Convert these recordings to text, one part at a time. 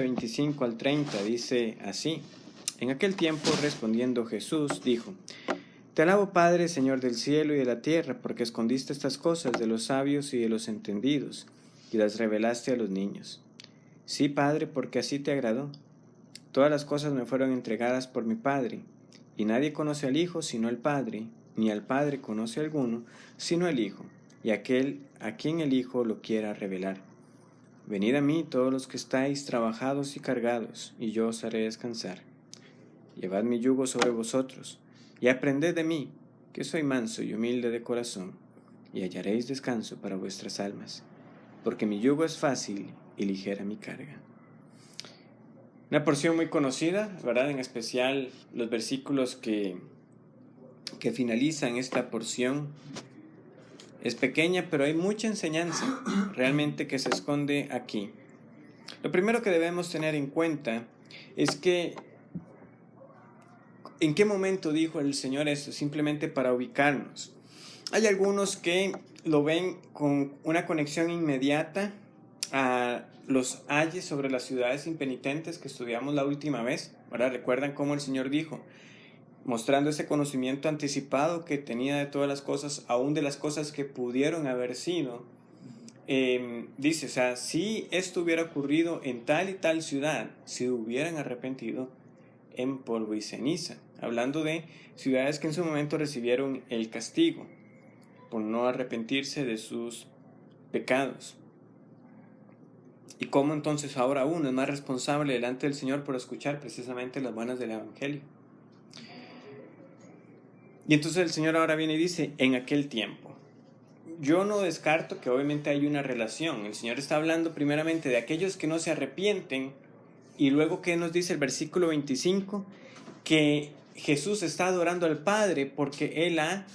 25 al 30 dice así: En aquel tiempo, respondiendo Jesús, dijo: Te alabo, Padre, Señor del cielo y de la tierra, porque escondiste estas cosas de los sabios y de los entendidos, y las revelaste a los niños. Sí, Padre, porque así te agradó. Todas las cosas me fueron entregadas por mi Padre, y nadie conoce al Hijo sino el Padre, ni al Padre conoce alguno sino el Hijo, y aquel a quien el Hijo lo quiera revelar. Venid a mí todos los que estáis trabajados y cargados, y yo os haré descansar. Llevad mi yugo sobre vosotros, y aprended de mí, que soy manso y humilde de corazón, y hallaréis descanso para vuestras almas, porque mi yugo es fácil y ligera mi carga. Una porción muy conocida, ¿verdad? En especial los versículos que finalizan esta porción. Es pequeña, pero hay mucha enseñanza realmente que se esconde aquí. Lo primero que debemos tener en cuenta es que ¿en qué momento dijo el Señor esto? Simplemente para ubicarnos. Hay algunos que lo ven con una conexión inmediata a los ayes sobre las ciudades impenitentes que estudiamos la última vez. Ahora recuerdan cómo el Señor dijo, mostrando ese conocimiento anticipado que tenía de todas las cosas, aún de las cosas que pudieron haber sido. Dice, o sea, si esto hubiera ocurrido en tal y tal ciudad, si hubieran arrepentido, en polvo y ceniza. Hablando de ciudades que en su momento recibieron el castigo por no arrepentirse de sus pecados. Y cómo entonces ahora uno es más responsable delante del Señor por escuchar precisamente las buenas del Evangelio. Y entonces el Señor ahora viene y dice, en aquel tiempo. Yo no descarto que obviamente hay una relación. El Señor está hablando primeramente de aquellos que no se arrepienten, y luego que nos dice el versículo 25, que Jesús está adorando al Padre porque Él ha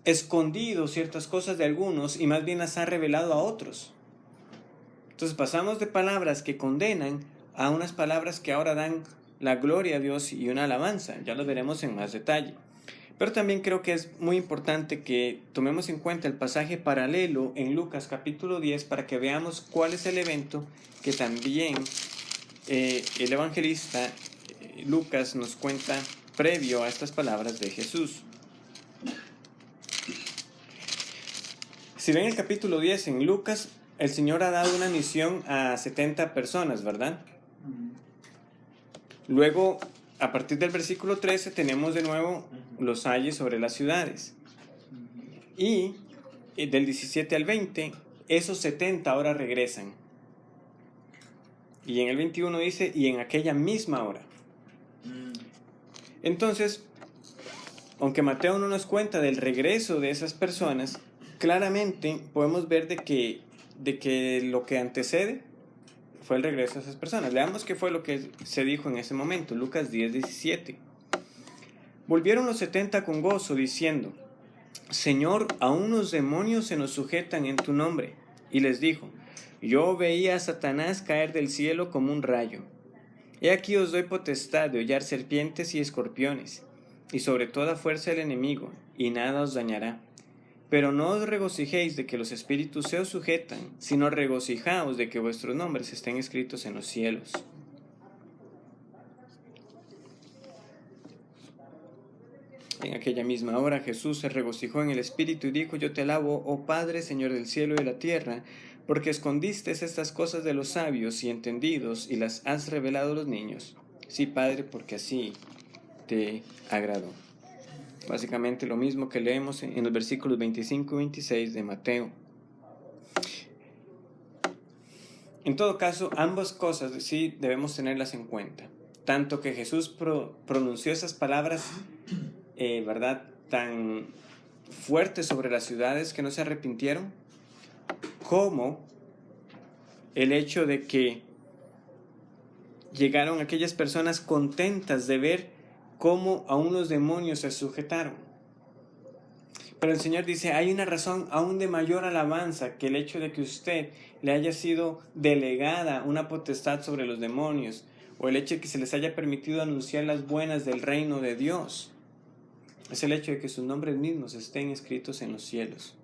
escondido ciertas cosas de algunos y más bien las ha revelado a otros. Entonces pasamos de palabras que condenan a unas palabras que ahora dan la gloria a Dios y una alabanza. Ya lo veremos en más detalle. Pero también creo que es muy importante que tomemos en cuenta el pasaje paralelo en Lucas capítulo 10 para que veamos cuál es el evento que también el evangelista Lucas nos cuenta previo a estas palabras de Jesús. Si ven el capítulo 10 en Lucas, el Señor ha dado una misión a 70 personas, ¿verdad? Luego, a partir del versículo 13, tenemos de nuevo los ayes sobre las ciudades. Y del 17 al 20, esos 70 ahora regresan. Y en el 21 dice, y en aquella misma hora. Entonces, aunque Mateo no nos cuenta del regreso de esas personas, claramente podemos ver de que lo que antecede fue el regreso de esas personas. Veamos qué fue lo que se dijo en ese momento. Lucas 10:17. Volvieron los 70 con gozo, diciendo, Señor, aún los demonios se nos sujetan en tu nombre. Y les dijo, yo veía a Satanás caer del cielo como un rayo. He aquí os doy potestad de hollar serpientes y escorpiones, y sobre toda fuerza del enemigo, y nada os dañará. Pero no os regocijéis de que los espíritus se os sujetan, sino regocijaos de que vuestros nombres estén escritos en los cielos. En aquella misma hora Jesús se regocijó en el Espíritu y dijo, yo te alabo, oh Padre, Señor del cielo y de la tierra, porque escondiste estas cosas de los sabios y entendidos y las has revelado a los niños. Sí, Padre, porque así te agradó. Básicamente lo mismo que leemos en los versículos 25 y 26 de Mateo. En todo caso, ambas cosas sí debemos tenerlas en cuenta. Tanto que Jesús pronunció esas palabras, ¿verdad?, tan fuertes sobre las ciudades que no se arrepintieron, como el hecho de que llegaron aquellas personas contentas de ver cómo aún los demonios se sujetaron. Pero el Señor dice, hay una razón aún de mayor alabanza que el hecho de que usted le haya sido delegada una potestad sobre los demonios, o el hecho de que se les haya permitido anunciar las buenas del reino de Dios. Es el hecho de que sus nombres mismos estén escritos en los cielos.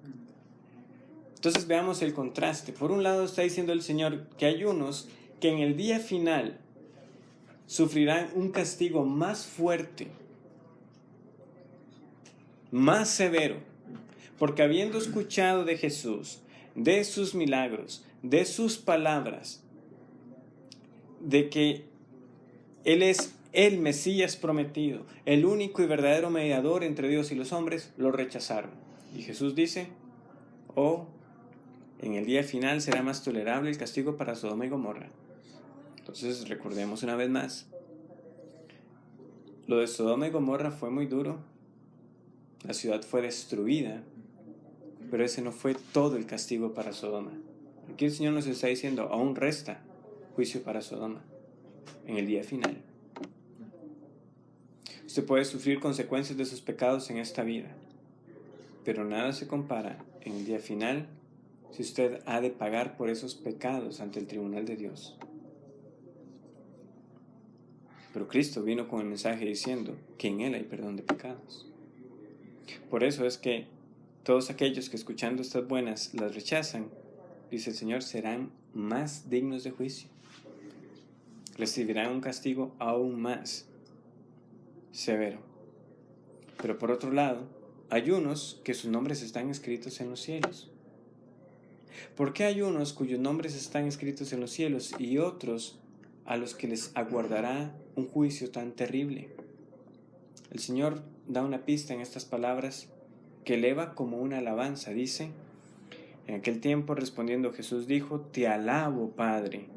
Entonces veamos el contraste. Por un lado está diciendo el Señor que hay unos que en el día final sufrirán un castigo más fuerte, más severo, porque habiendo escuchado de Jesús, de sus milagros, de sus palabras, de que Él es el Mesías prometido, el único y verdadero mediador entre Dios y los hombres, lo rechazaron. Y Jesús dice, oh, en el día final será más tolerable el castigo para Sodoma y Gomorra. Entonces recordemos una vez más, lo de Sodoma y Gomorra fue muy duro, la ciudad fue destruida, pero ese no fue todo el castigo para Sodoma. Aquí el Señor nos está diciendo, aún resta juicio para Sodoma en el día final. Usted puede sufrir consecuencias de sus pecados en esta vida, pero nada se compara en el día final si usted ha de pagar por esos pecados ante el tribunal de Dios. Pero Cristo vino con el mensaje diciendo que en Él hay perdón de pecados. Por eso es que todos aquellos que escuchando estas buenas las rechazan, dice el Señor, serán más dignos de juicio. Recibirán un castigo aún más severo. Pero por otro lado, hay unos que sus nombres están escritos en los cielos. ¿Por qué hay unos cuyos nombres están escritos en los cielos y otros a los que les aguardará un juicio tan terrible? El Señor da una pista en estas palabras que eleva como una alabanza. Dice, en aquel tiempo respondiendo Jesús dijo, te alabo, Padre,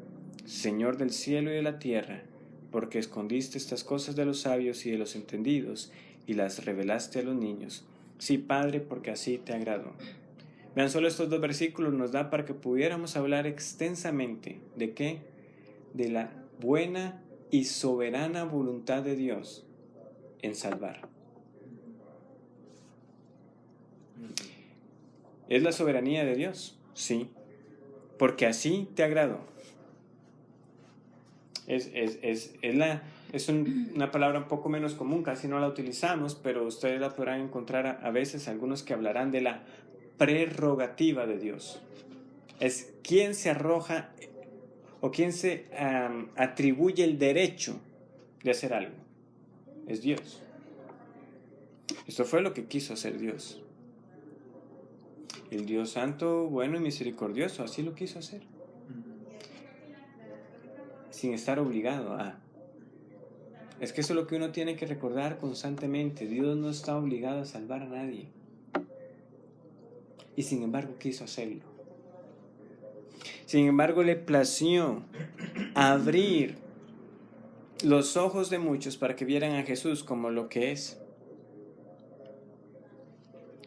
Señor del cielo y de la tierra, porque escondiste estas cosas de los sabios y de los entendidos y las revelaste a los niños. Sí, Padre, porque así te agradó. Vean, solo estos dos versículos nos da para que pudiéramos hablar extensamente ¿de qué? De la buena y soberana voluntad de Dios en salvar. ¿Es la soberanía de Dios? Sí, porque así te agradó. Es una palabra un poco menos común, casi no la utilizamos, pero ustedes la podrán encontrar a veces algunos que hablarán de la prerrogativa de Dios. Es quien se arroja o quien se atribuye el derecho de hacer algo. Es Dios. Esto fue lo que quiso hacer Dios. El Dios santo, bueno y misericordioso, así lo quiso hacer. Sin estar obligado a. Es que eso es lo que uno tiene que recordar constantemente. Dios no está obligado a salvar a nadie. Y sin embargo quiso hacerlo. Sin embargo le plació abrir los ojos de muchos para que vieran a Jesús como lo que es.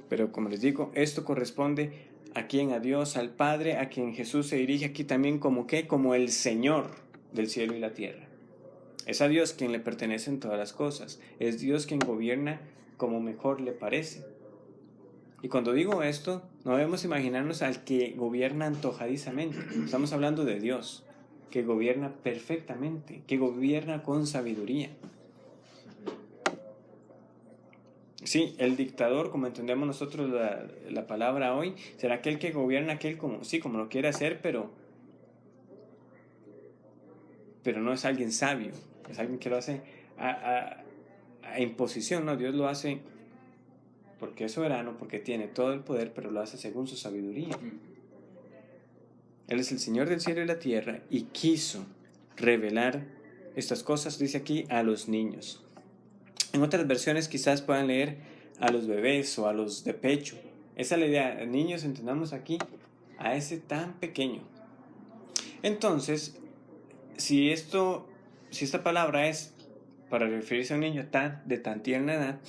Pero como les digo, esto corresponde a quien, a Dios, al Padre, a quien Jesús se dirige aquí también como ¿qué? Como el Señor del cielo y la tierra. Es a Dios quien le pertenecen todas las cosas. Es Dios quien gobierna como mejor le parece. Y cuando digo esto, no debemos imaginarnos al que gobierna antojadizamente. Estamos hablando de Dios, que gobierna perfectamente, que gobierna con sabiduría. Sí, el dictador, como entendemos nosotros la palabra hoy, será aquel que gobierna aquel como lo quiere hacer, pero no es alguien sabio, es alguien que lo hace a imposición, ¿no? Dios lo hace porque es soberano, porque tiene todo el poder, pero lo hace según su sabiduría. Él es el Señor del cielo y la tierra y quiso revelar estas cosas, dice aquí, a los niños. En otras versiones quizás puedan leer a los bebés o a los de pecho. Esa es la idea, niños, entendamos aquí a ese tan pequeño. Entonces, si esta palabra es para referirse a un niño de tan tierna edad,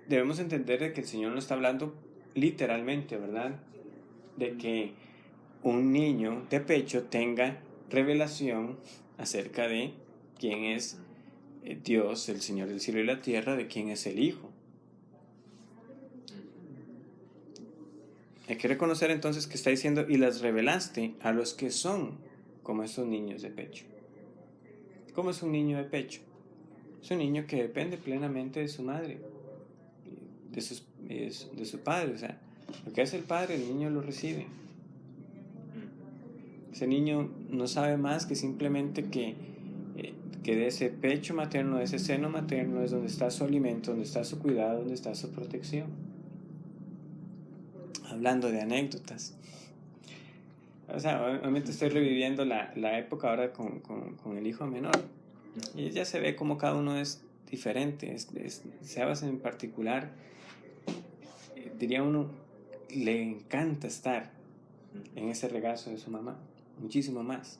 debemos entender de que el Señor no está hablando literalmente, ¿verdad? De que un niño de pecho tenga revelación acerca de quién es Dios, el Señor del cielo y la tierra, de quién es el Hijo. Hay que reconocer entonces que está diciendo, y las revelaste a los que son como esos niños de pecho. ¿Cómo es un niño de pecho? Es un niño que depende plenamente de su madre, de su padre. O sea, lo que hace el padre, el niño lo recibe. Ese niño no sabe más que simplemente que de ese pecho materno, de ese seno materno es donde está su alimento, donde está su cuidado, donde está su protección. Hablando de anécdotas. O sea, obviamente estoy reviviendo la época ahora con el hijo menor. Y ya se ve como cada uno es diferente. Sebas en particular, diría uno, le encanta estar en ese regazo de su mamá, muchísimo más.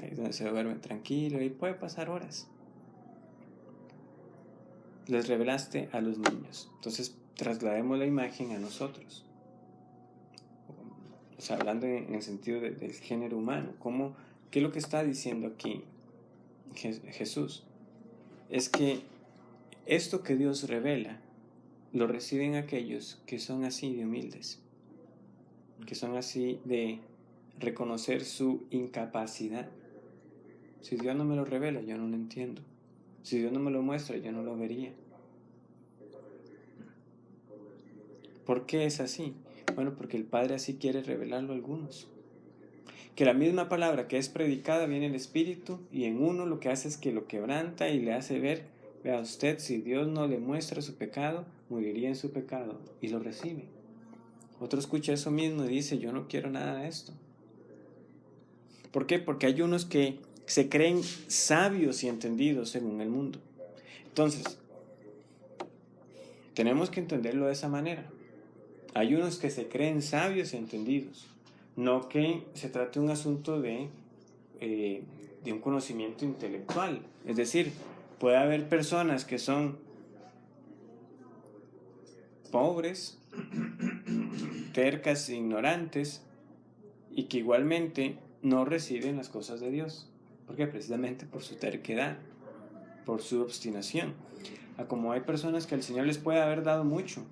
Ahí es donde se duerme tranquilo y puede pasar horas. Les revelaste a los niños. Entonces traslademos la imagen a nosotros. O sea, hablando en el sentido del género humano. ¿Qué es lo que está diciendo aquí Jesús? Es que esto que Dios revela lo reciben aquellos que son así de humildes, que son así de reconocer su incapacidad. Si Dios no me lo revela, yo no lo entiendo. Si Dios no me lo muestra, yo no lo vería. ¿Por qué es así? Bueno, porque el Padre así quiere revelarlo a algunos. Que la misma palabra que es predicada viene el Espíritu y en uno lo que hace es que lo quebranta y le hace ver, vea usted, si Dios no le muestra su pecado, moriría en su pecado, y lo recibe. Otro escucha eso mismo y dice, yo no quiero nada de esto. ¿Por qué? Porque hay unos que se creen sabios y entendidos según el mundo. Entonces, tenemos que entenderlo de esa manera. Hay unos que se creen sabios y entendidos, no que se trate un asunto de un conocimiento intelectual. Es decir, puede haber personas que son pobres, tercas, ignorantes, y que igualmente no reciben las cosas de Dios. ¿Por qué? Precisamente por su terquedad, por su obstinación. Como hay personas que el Señor les puede haber dado mucho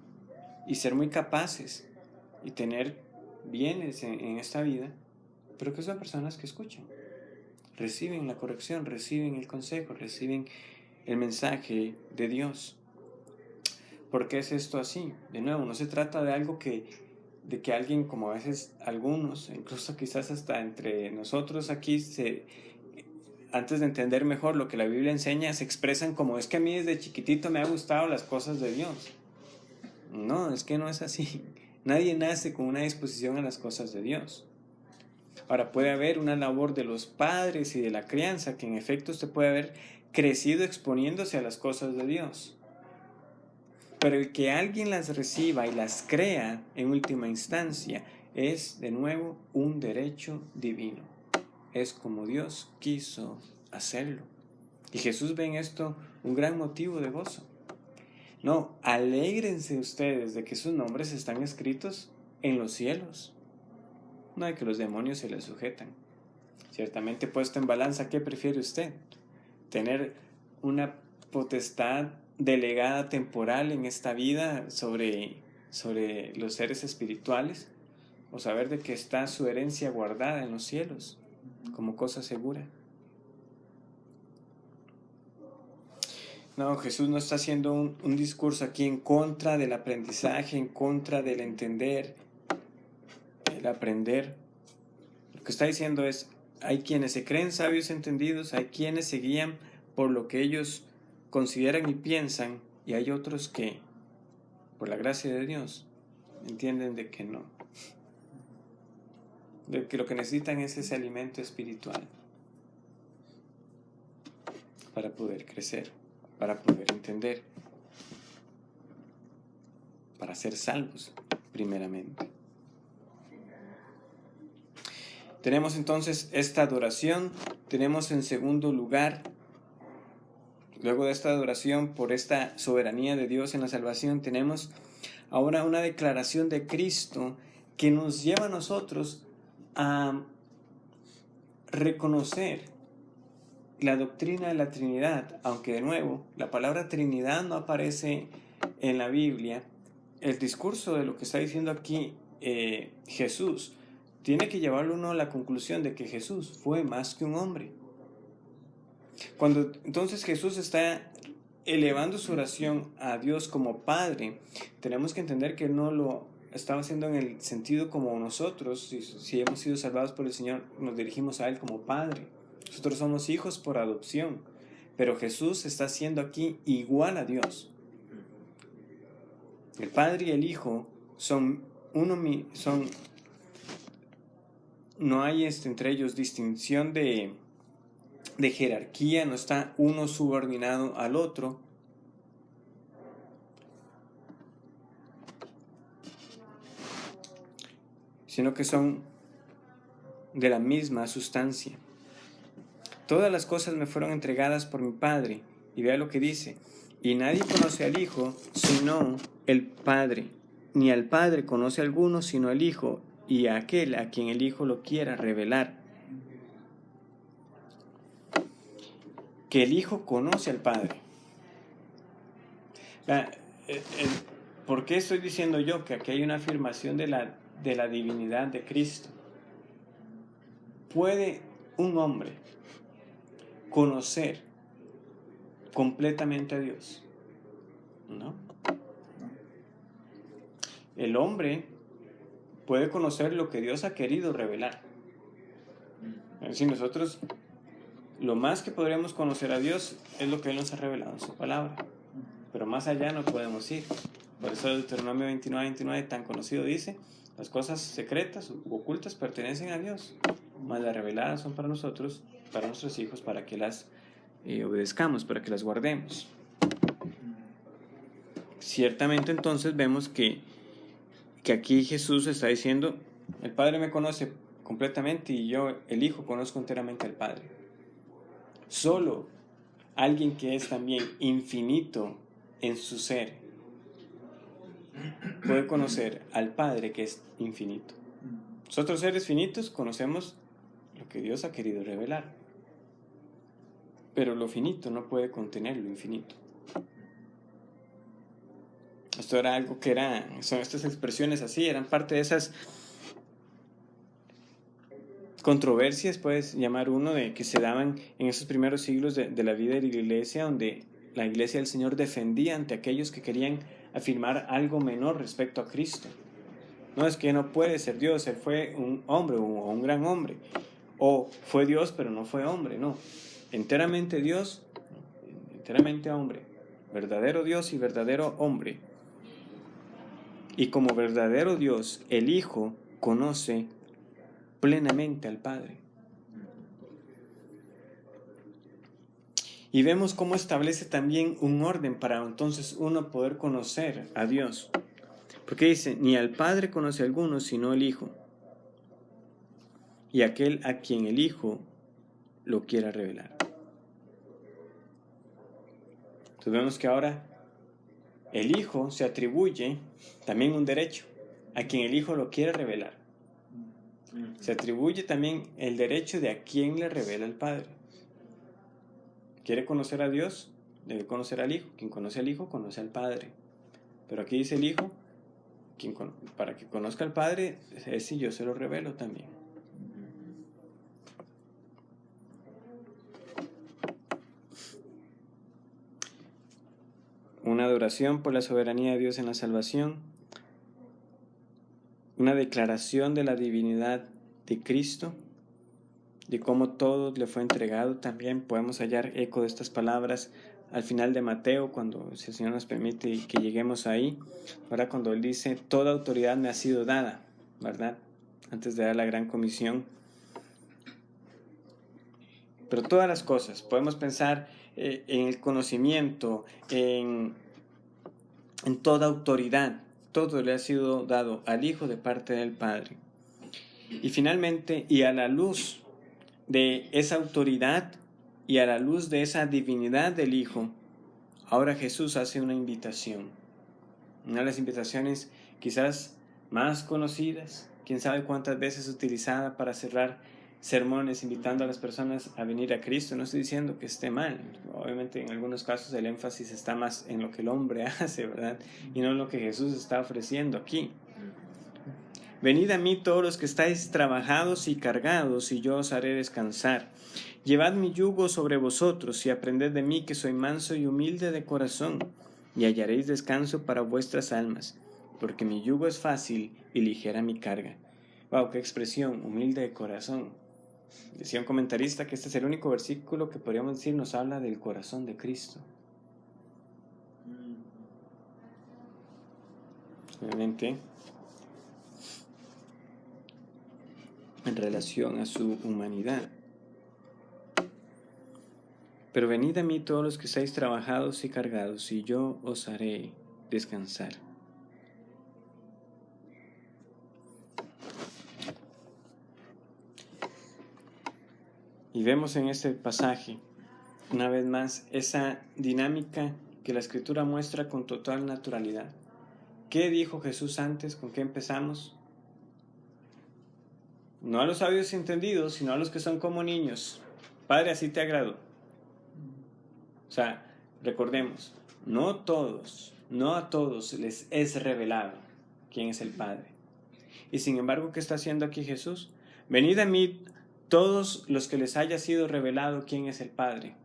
y ser muy capaces y tener bienes en esta vida, pero que son personas que escuchan, reciben la corrección, reciben el consejo, reciben el mensaje de Dios. ¿Por qué es esto así? De nuevo, no se trata de algo de que alguien, como a veces algunos, incluso quizás hasta entre nosotros aquí, antes de entender mejor lo que la Biblia enseña, se expresan como, es que a mí desde chiquitito me han gustado las cosas de Dios. No, es que no es así. Nadie nace con una disposición a las cosas de Dios. Ahora, puede haber una labor de los padres y de la crianza que en efecto usted puede haber crecido exponiéndose a las cosas de Dios. Pero el que alguien las reciba y las crea en última instancia es, de nuevo, un derecho divino. Es como Dios quiso hacerlo. Y Jesús ve en esto un gran motivo de gozo. No, alégrense ustedes de que sus nombres están escritos en los cielos. No de que los demonios se les sujetan. Ciertamente puesto en balanza, ¿qué prefiere usted? ¿Tener una potestad delegada temporal en esta vida sobre los seres espirituales? ¿O saber de que está su herencia guardada en los cielos como cosa segura? No, Jesús no está haciendo un discurso aquí en contra del aprendizaje, en contra del entender, el aprender. Lo que está diciendo es, hay quienes se creen sabios entendidos, hay quienes se guían por lo que ellos consideran y piensan, y hay otros que, por la gracia de Dios, entienden de que no. De que lo que necesitan es ese alimento espiritual para poder crecer, para poder entender, para ser salvos primeramente. Tenemos entonces esta adoración, tenemos en segundo lugar, luego de esta adoración por esta soberanía de Dios en la salvación, tenemos ahora una declaración de Cristo que nos lleva a nosotros a reconocer la doctrina de la Trinidad, aunque de nuevo la palabra Trinidad no aparece en la Biblia. El discurso de lo que está diciendo aquí Jesús tiene que llevarlo uno a la conclusión de que Jesús fue más que un hombre. Cuando entonces Jesús está elevando su oración a Dios como Padre, tenemos que entender que no lo estaba haciendo en el sentido como nosotros, si hemos sido salvados por el Señor, nos dirigimos a Él como Padre. Nosotros somos hijos por adopción, pero Jesús está haciendo aquí igual a Dios. El Padre y el Hijo son uno, no hay entre ellos distinción de jerarquía, no está uno subordinado al otro. Sino que son de la misma sustancia. Todas las cosas me fueron entregadas por mi Padre. Y vea lo que dice: y nadie conoce al Hijo sino el Padre, ni al Padre conoce a alguno sino el Hijo, y a aquel a quien el Hijo lo quiera revelar. Que el Hijo conoce al Padre. ¿Por qué estoy diciendo yo que aquí hay una afirmación de la divinidad de Cristo? ¿Puede un hombre conocer completamente a Dios? No. El hombre puede conocer lo que Dios ha querido revelar. Es decir, nosotros lo más que podríamos conocer a Dios es lo que Él nos ha revelado en su palabra, pero más allá no podemos ir. Por eso el Deuteronomio 29:29 tan conocido dice: las cosas secretas u ocultas pertenecen a Dios, mas las reveladas son para nosotros, para nuestros hijos, para que las obedezcamos, para que las guardemos. Ciertamente entonces vemos que aquí Jesús está diciendo: el Padre me conoce completamente y yo, el Hijo, conozco enteramente al Padre. Solo alguien que es también infinito en su ser puede conocer al Padre, que es infinito. Nosotros, seres finitos, conocemos lo que Dios ha querido revelar, pero lo finito no puede contener lo infinito. Esto era algo que son estas expresiones así, eran parte de esas controversias, puedes llamar uno, de que se daban en esos primeros siglos de la vida de la iglesia, donde la iglesia del Señor defendía ante aquellos que querían afirmar algo menor respecto a Cristo. No es que no puede ser Dios, Él fue un hombre o un gran hombre, o fue Dios pero no fue hombre, no, enteramente Dios, enteramente hombre, verdadero Dios y verdadero hombre. Y como verdadero Dios, el Hijo conoce plenamente al Padre. Y vemos cómo establece también un orden para entonces uno poder conocer a Dios. Porque dice: ni al Padre conoce alguno sino el Hijo, y aquel a quien el Hijo lo quiera revelar. Entonces vemos que ahora el Hijo se atribuye también un derecho a quien el Hijo lo quiere revelar. Se atribuye también el derecho de a quien le revela el Padre. ¿Quiere conocer a Dios? Debe conocer al Hijo. Quien conoce al Hijo, conoce al Padre. Pero aquí dice el Hijo: para que conozca al Padre, es si yo se lo revelo también. Una adoración por la soberanía de Dios en la salvación, una declaración de la divinidad de Cristo, de cómo todo le fue entregado. También podemos hallar eco de estas palabras al final de Mateo, cuando, si el Señor nos permite que lleguemos ahí, ahora cuando Él dice: toda autoridad me ha sido dada, ¿verdad? Antes de dar la gran comisión. Pero todas las cosas, podemos pensar en el conocimiento, en toda autoridad, todo le ha sido dado al Hijo de parte del Padre. Y finalmente, y a la luz de esa autoridad y a la luz de esa divinidad del Hijo, ahora Jesús hace una invitación. Una de las invitaciones quizás más conocidas, quién sabe cuántas veces utilizada para cerrar sermones, invitando a las personas a venir a Cristo. No estoy diciendo que esté mal, obviamente en algunos casos el énfasis está más en lo que el hombre hace, ¿verdad? Y no en lo que Jesús está ofreciendo aquí. Venid a mí todos los que estáis trabajados y cargados, y yo os haré descansar. Llevad mi yugo sobre vosotros y aprended de mí, que soy manso y humilde de corazón, y hallaréis descanso para vuestras almas, porque mi yugo es fácil y ligera mi carga. Wow, qué expresión, humilde de corazón. Decía un comentarista que este es el único versículo que podríamos decir nos habla del corazón de Cristo. Obviamente, en relación a su humanidad. Pero venid a mí todos los que estáis trabajados y cargados, y yo os haré descansar. Y vemos en este pasaje, una vez más, esa dinámica que la Escritura muestra con total naturalidad. ¿Qué dijo Jesús antes? ¿Con qué empezamos? No a los sabios y entendidos, sino a los que son como niños. Padre, así te agradó. O sea, recordemos, no a todos les es revelado quién es el Padre. Y sin embargo, ¿qué está haciendo aquí Jesús? Venid a mí todos los que les haya sido revelado quién es el Padre.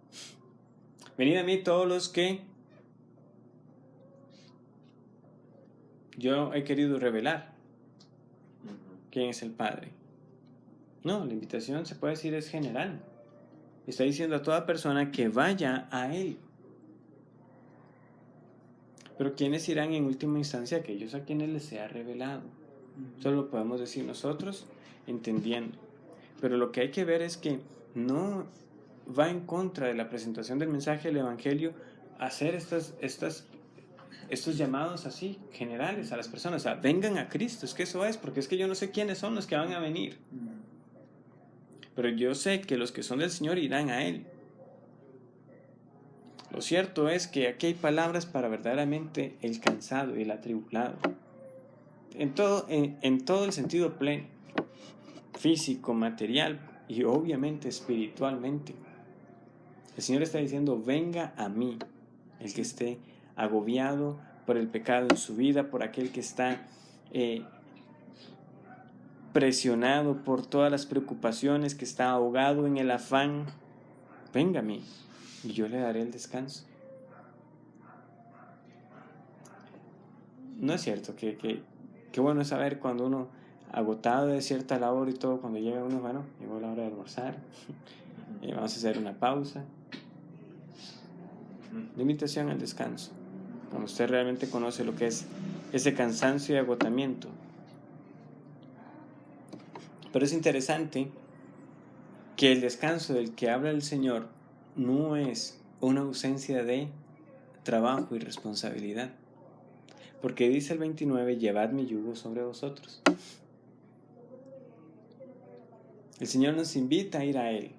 Venid a mí todos los que yo he querido revelar quién es el Padre. No, la invitación se puede decir es general. Está diciendo a toda persona que vaya a Él. Pero ¿quiénes irán en última instancia? Aquellos a quienes les sea revelado. Eso lo podemos decir nosotros entendiendo. Pero lo que hay que ver es que no va en contra de la presentación del mensaje del Evangelio hacer estos llamados así, generales a las personas. O sea, vengan a Cristo, es que eso es, porque es que yo no sé quiénes son los que van a venir. Pero yo sé que los que son del Señor irán a Él. Lo cierto es que aquí hay palabras para verdaderamente el cansado y el atribulado. En todo el sentido pleno, físico, material y obviamente espiritualmente. El Señor está diciendo, venga a mí, el que esté agobiado por el pecado en su vida, por aquel que está presionado por todas las preocupaciones, que está ahogado en el afán. Venga a mí y yo le daré el descanso. No es cierto que bueno es saber cuando uno, agotado de cierta labor y todo, cuando llega uno, bueno, llegó la hora de almorzar, vamos a hacer una pausa. Limitación al descanso. Cuando usted realmente conoce lo que es ese cansancio y agotamiento. Pero es interesante que el descanso del que habla el Señor no es una ausencia de trabajo y responsabilidad. Porque dice el 29, llevad mi yugo sobre vosotros. El Señor nos invita a ir a Él,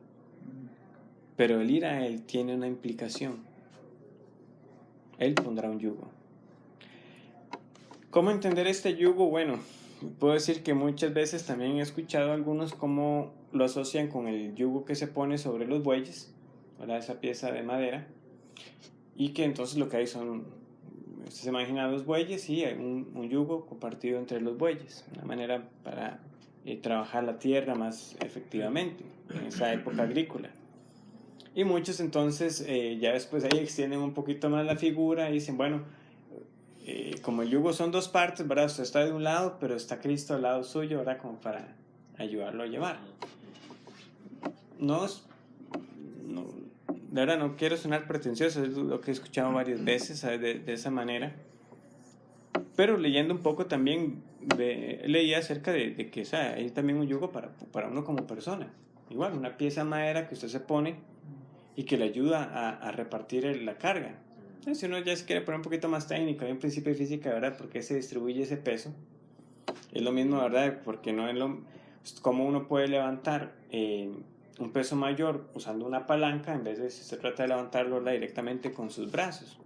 pero el ir a Él tiene una implicación. Él pondrá un yugo. ¿Cómo entender este yugo? Bueno, puedo decir que muchas veces también he escuchado a algunos cómo lo asocian con el yugo que se pone sobre los bueyes, ¿verdad? Esa pieza de madera, y que entonces lo que hay son, se imagina los bueyes y hay un yugo compartido entre los bueyes, una manera para trabajar la tierra más efectivamente en esa época agrícola. Y muchos entonces ya después ahí extienden un poquito más la figura y dicen, bueno, como el yugo son dos partes, ¿verdad? Usted está de un lado, pero está Cristo al lado suyo, ¿verdad? Como para ayudarlo a llevar. De verdad no quiero sonar pretencioso, es lo que he escuchado varias veces, ¿sabes? De esa manera. Pero leyendo un poco también leí acerca de que, o sea, hay también un yugo para uno como persona. Igual, una pieza de madera que usted se pone y que le ayuda a repartir la carga. Si uno ya se quiere poner un poquito más técnico, hay un principio de física, ¿verdad? ¿Por qué se distribuye ese peso? Es lo mismo, ¿verdad? Porque no es como uno puede levantar un peso mayor usando una palanca en vez de si se trata de levantarlo directamente con sus brazos.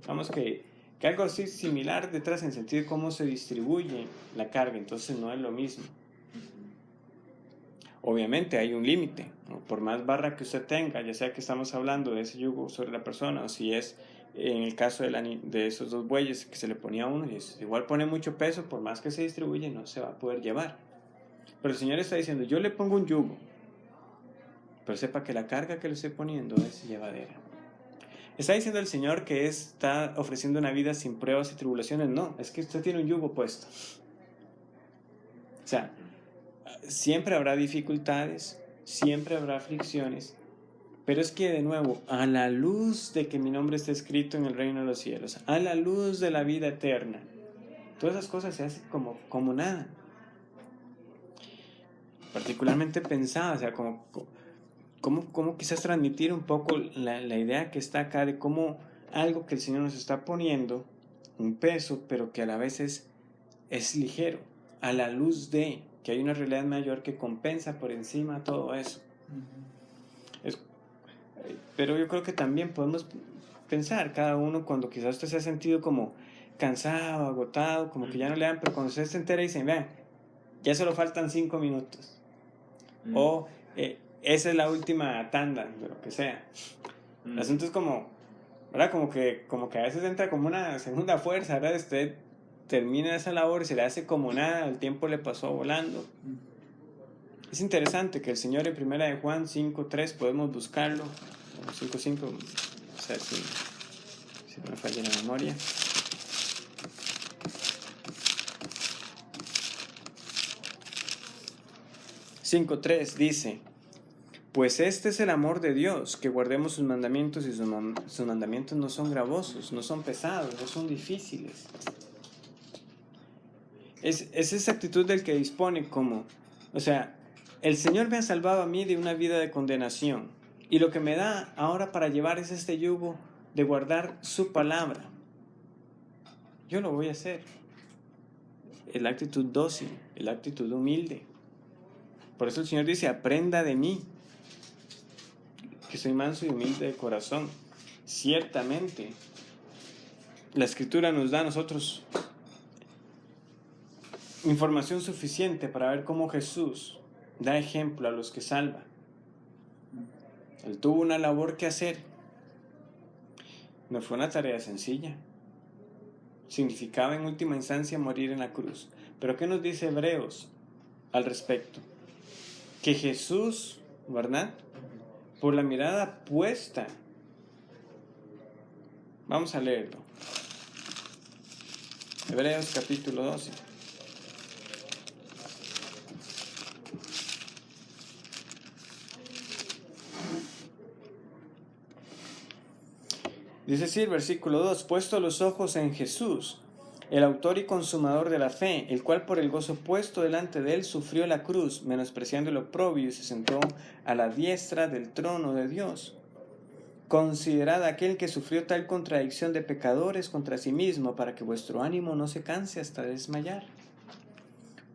Vamos que algo así similar detrás en el sentido de cómo se distribuye la carga, entonces no es lo mismo. Obviamente hay un límite, ¿no? Por más barra que usted tenga, ya sea que estamos hablando de ese yugo sobre la persona o si es en el caso de esos dos bueyes que se le ponía a uno, y igual pone mucho peso, por más que se distribuye no se va a poder llevar. Pero el Señor está diciendo, yo le pongo un yugo, pero sepa que la carga que le estoy poniendo es llevadera. ¿Está diciendo el Señor que está ofreciendo una vida sin pruebas y tribulaciones? No, es que usted tiene un yugo puesto. O sea, siempre habrá dificultades, siempre habrá aflicciones, pero es que de nuevo, a la luz de que mi nombre está escrito en el reino de los cielos, a la luz de la vida eterna, todas esas cosas se hacen como nada. Particularmente pensaba, o sea, como quizás transmitir un poco la idea que está acá de cómo algo que el Señor nos está poniendo, un peso, pero que a la vez es ligero, a la luz de que hay una realidad mayor que compensa por encima todo eso. Pero yo creo que también podemos pensar, cada uno cuando quizás usted se ha sentido como cansado, agotado, como que ya no le dan, pero cuando usted se entera y dice, vean, ya solo faltan 5 minutos. O esa es la última tanda, de lo que sea. El asunto es como, ¿verdad? Como que a veces entra como una segunda fuerza, ¿verdad? Usted termina esa labor y se le hace como nada, el tiempo le pasó volando. Es interesante que el Señor en 1 de Juan 5:3 podemos buscarlo, 5:5, o sea, si no me falla la memoria. (5:3) dice: Pues este es el amor de Dios, que guardemos sus mandamientos, y sus mandamientos no son gravosos, no son pesados, no son difíciles. Es esa actitud del que dispone como, o sea, el Señor me ha salvado a mí de una vida de condenación, y lo que me da ahora para llevar es este yugo de guardar su palabra. Yo lo voy a hacer. Es la actitud dócil, es la actitud humilde. Por eso el Señor dice, aprenda de mí, que soy manso y humilde de corazón. Ciertamente, la Escritura nos da a nosotros información suficiente para ver cómo Jesús da ejemplo a los que salva. Él tuvo una labor que hacer. No fue una tarea sencilla. Significaba en última instancia morir en la cruz. Pero ¿qué nos dice Hebreos al respecto? Que Jesús, ¿verdad?, por la mirada puesta. Vamos a leerlo. Hebreos capítulo 12. Dice así el versículo 2: puesto los ojos en Jesús, el autor y consumador de la fe, el cual por el gozo puesto delante de él sufrió la cruz, menospreciando el oprobio, y se sentó a la diestra del trono de Dios. Considerad aquel que sufrió tal contradicción de pecadores contra sí mismo, para que vuestro ánimo no se canse hasta desmayar.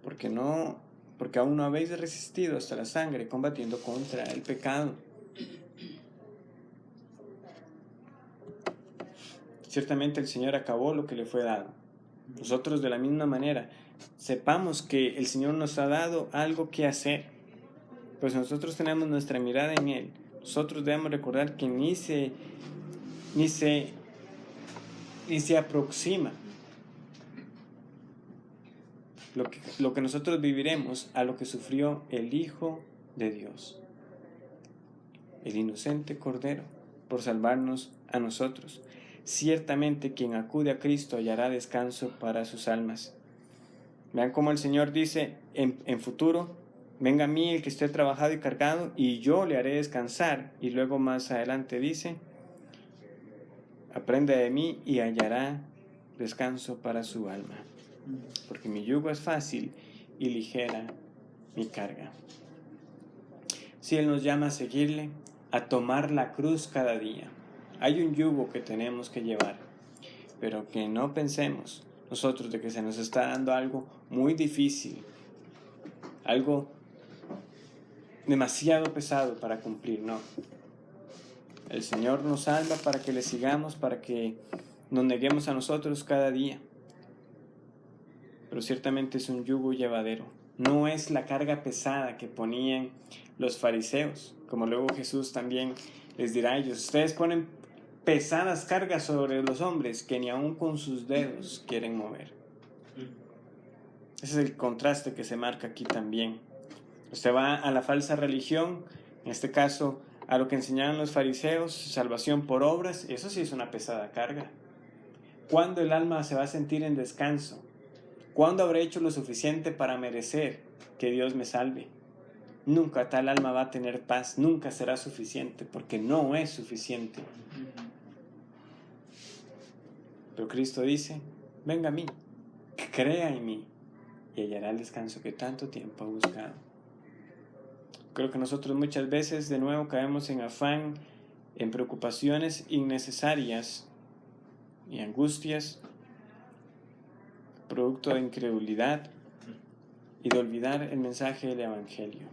Porque aún no habéis resistido hasta la sangre, combatiendo contra el pecado. Ciertamente el Señor acabó lo que le fue dado. Nosotros de la misma manera, sepamos que el Señor nos ha dado algo que hacer, pues nosotros tenemos nuestra mirada en Él. Nosotros debemos recordar que ni se aproxima lo que nosotros viviremos a lo que sufrió el Hijo de Dios, el inocente Cordero, por salvarnos a nosotros. Ciertamente quien acude a Cristo hallará descanso para sus almas. Vean cómo el Señor dice en futuro: venga a mí el que esté trabajado y cargado, y yo le haré descansar. Y luego más adelante dice: aprenda de mí y hallará descanso para su alma, porque mi yugo es fácil y ligera mi carga. Si Él nos llama a seguirle, a tomar la cruz cada día. Hay un yugo que tenemos que llevar, pero que no pensemos nosotros de que se nos está dando algo muy difícil, algo demasiado pesado para cumplir. No. El Señor nos salva para que le sigamos, para que nos neguemos a nosotros cada día. Pero ciertamente es un yugo llevadero. No es la carga pesada que ponían los fariseos, como luego Jesús también les dirá a ellos: ustedes ponen pesadas cargas sobre los hombres que ni aun con sus dedos quieren mover. Ese es el contraste que se marca aquí también. Usted va a la falsa religión, en este caso a lo que enseñaban los fariseos, salvación por obras, eso sí es una pesada carga. ¿Cuándo el alma se va a sentir en descanso? ¿Cuándo habré hecho lo suficiente para merecer que Dios me salve? Nunca tal alma va a tener paz, nunca será suficiente, porque no es suficiente. Pero Cristo dice, venga a mí, crea en mí, y hallará el descanso que tanto tiempo ha buscado. Creo que nosotros muchas veces de nuevo caemos en afán, en preocupaciones innecesarias y angustias, producto de incredulidad y de olvidar el mensaje del Evangelio.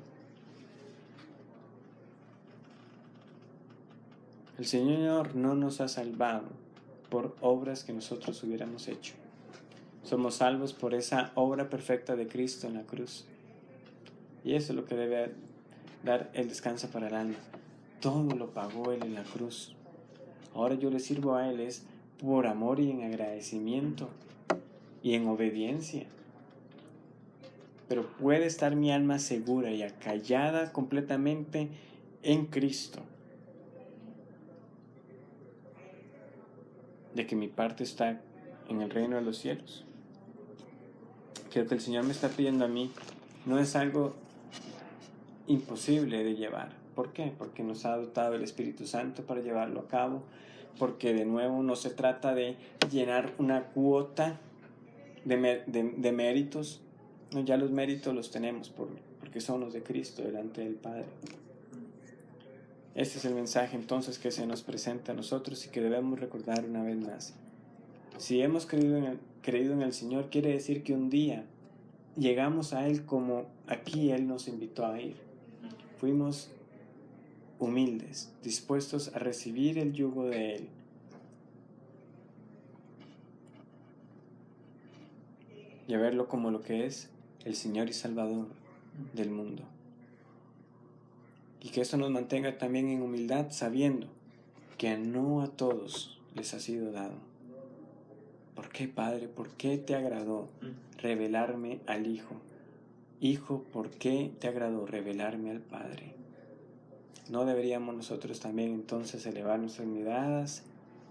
El Señor no nos ha salvado por obras que nosotros hubiéramos hecho. Somos salvos por esa obra perfecta de Cristo en la cruz. Y eso es lo que debe dar el descanso para el alma. Todo lo pagó Él en la cruz. Ahora yo le sirvo a Él es por amor y en agradecimiento y en obediencia. Pero puede estar mi alma segura y acallada completamente en Cristo, de que mi parte está en el reino de los cielos. Que lo que el Señor me está pidiendo a mí no es algo imposible de llevar. ¿Por qué? Porque nos ha dotado el Espíritu Santo para llevarlo a cabo, porque de nuevo no se trata de llenar una cuota de méritos. No, ya los méritos los tenemos porque son los de Cristo delante del Padre. Este es el mensaje entonces que se nos presenta a nosotros y que debemos recordar una vez más. Si hemos creído en el Señor, quiere decir que un día llegamos a Él como aquí Él nos invitó a ir. Fuimos humildes, dispuestos a recibir el yugo de Él. Y a verlo como lo que es el Señor y Salvador del mundo. Y que esto nos mantenga también en humildad, sabiendo que no a todos les ha sido dado. ¿Por qué, Padre? ¿Por qué te agradó revelarme al Hijo? Hijo, ¿por qué te agradó revelarme al Padre? ¿No deberíamos nosotros también entonces elevar nuestras miradas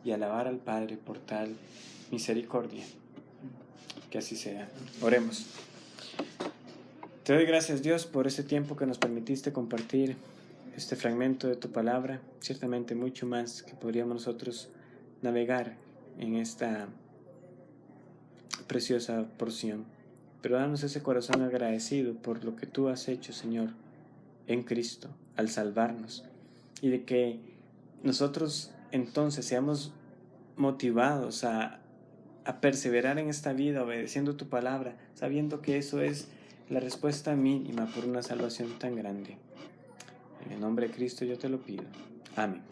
y alabar al Padre por tal misericordia? Que así sea. Oremos. Te doy gracias, Dios, por este tiempo que nos permitiste compartir este fragmento de tu palabra. Ciertamente mucho más que podríamos nosotros navegar en esta preciosa porción. Pero danos ese corazón agradecido por lo que tú has hecho, Señor, en Cristo, al salvarnos. Y de que nosotros entonces seamos motivados a perseverar en esta vida, obedeciendo tu palabra, sabiendo que eso es la respuesta mínima por una salvación tan grande. En el nombre de Cristo yo te lo pido. Amén.